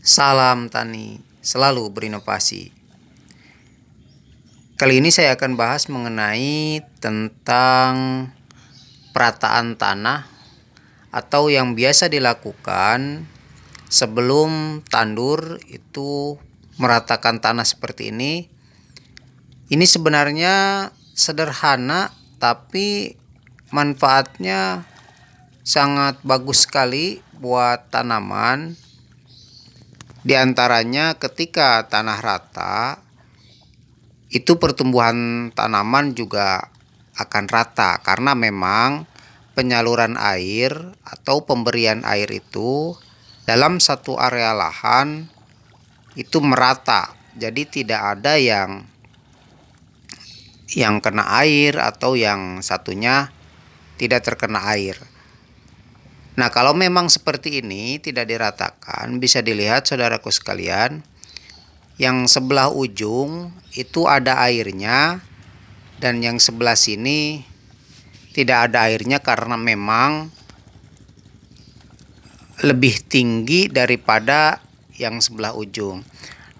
Salam tani, selalu berinovasi. Kali ini saya akan bahas mengenai tentang perataan tanah atau yang biasa dilakukan sebelum tandur itu meratakan tanah seperti ini. Ini sebenarnya sederhana tapi manfaatnya sangat bagus sekali buat tanaman. Di antaranya ketika tanah rata, itu pertumbuhan tanaman juga akan rata karena memang penyaluran air atau pemberian air itu dalam satu area lahan itu merata. Jadi tidak ada yang kena air atau yang satunya tidak terkena air. Nah, kalau memang seperti ini tidak diratakan, bisa dilihat saudaraku sekalian, yang sebelah ujung itu ada airnya dan yang sebelah sini tidak ada airnya karena memang lebih tinggi daripada yang sebelah ujung.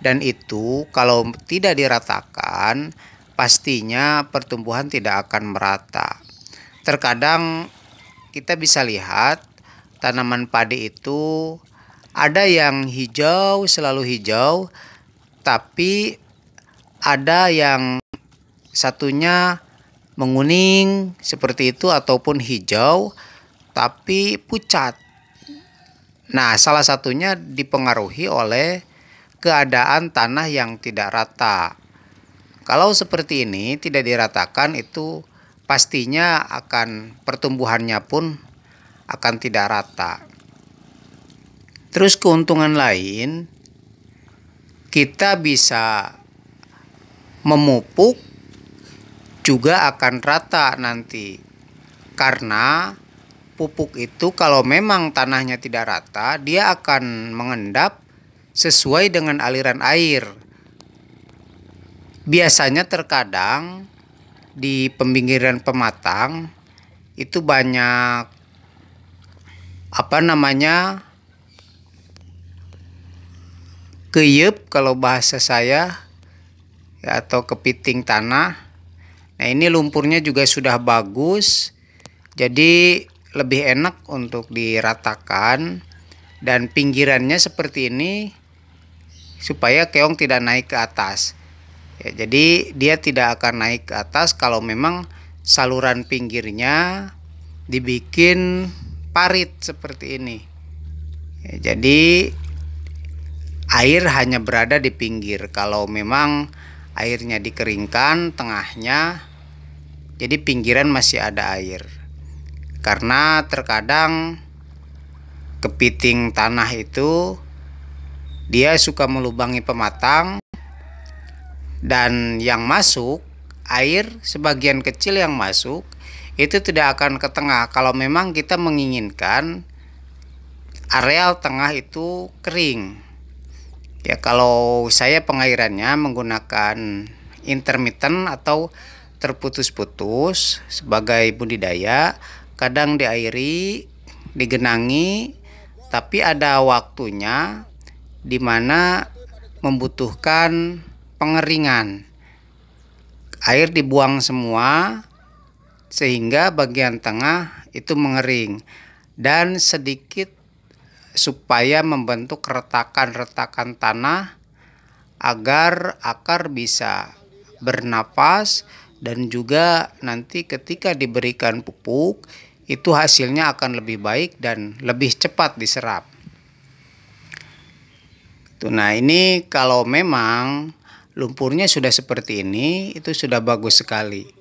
Dan itu kalau tidak diratakan, pastinya pertumbuhan tidak akan merata. Terkadang kita bisa lihat tanaman padi itu ada yang hijau, selalu hijau, tapi ada yang satunya menguning seperti itu ataupun hijau tapi pucat. Nah, salah satunya dipengaruhi oleh keadaan tanah yang tidak rata. Kalau seperti ini tidak diratakan, itu pastinya akan pertumbuhannya pun akan tidak rata. Terus keuntungan lain, kita bisa memupuk juga akan rata nanti. Karena pupuk itu kalau memang tanahnya tidak rata, dia akan mengendap sesuai dengan aliran air. Biasanya terkadang di pinggiran pematang itu banyak keyep kalau bahasa saya ya, atau kepiting tanah. Nah, ini lumpurnya juga sudah bagus, jadi lebih enak untuk diratakan, dan pinggirannya seperti ini supaya keong tidak naik ke atas ya. Jadi dia tidak akan naik ke atas kalau memang saluran pinggirnya dibikin parit seperti ini ya. Jadi air hanya berada di pinggir. Kalau memang airnya dikeringkan tengahnya, jadi pinggiran masih ada air. Karena terkadang kepiting tanah itu dia suka melubangi pematang, dan yang masuk air sebagian kecil yang masuk itu tidak akan ke tengah kalau memang kita menginginkan areal tengah itu kering ya. Kalau saya pengairannya menggunakan intermittent atau terputus-putus sebagai budidaya, kadang diairi, digenangi, tapi ada waktunya di mana membutuhkan pengeringan. Air dibuang semua sehingga bagian tengah itu mengering, dan sedikit supaya membentuk retakan-retakan tanah agar akar bisa bernapas, dan juga nanti ketika diberikan pupuk itu hasilnya akan lebih baik dan lebih cepat diserap. Nah, ini kalau memang lumpurnya sudah seperti ini, itu sudah bagus sekali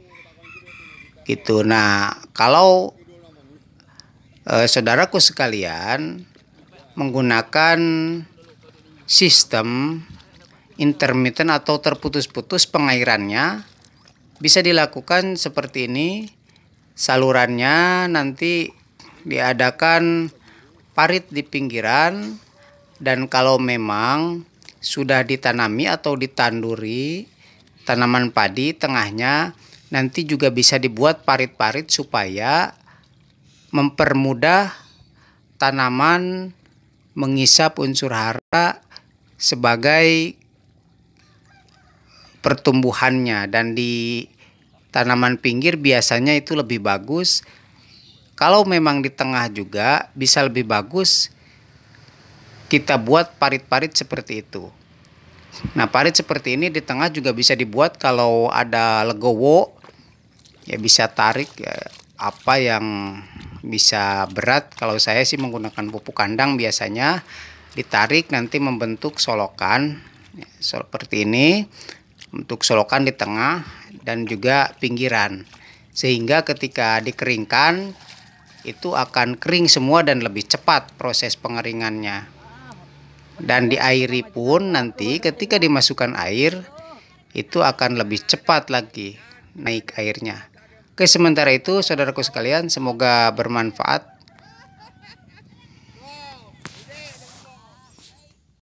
gitu. Nah, kalau saudaraku sekalian menggunakan sistem intermittent atau terputus-putus pengairannya, bisa dilakukan seperti ini. Salurannya nanti diadakan parit di pinggiran, dan kalau memang sudah ditanami atau ditanduri tanaman padi, tengahnya nanti juga bisa dibuat parit-parit supaya mempermudah tanaman mengisap unsur hara sebagai pertumbuhannya, dan di tanaman pinggir biasanya itu lebih bagus. Kalau memang di tengah juga bisa lebih bagus kita buat parit-parit seperti itu. Nah, parit seperti ini di tengah juga bisa dibuat kalau ada legowo, ya bisa tarik ya, apa yang bisa berat. Kalau saya sih menggunakan pupuk kandang, biasanya ditarik nanti membentuk solokan ya, seperti ini, untuk solokan di tengah dan juga pinggiran, sehingga ketika dikeringkan itu akan kering semua dan lebih cepat proses pengeringannya. Dan diairi pun nanti ketika dimasukkan air itu akan lebih cepat lagi naik airnya. Oke, sementara itu saudaraku sekalian, semoga bermanfaat.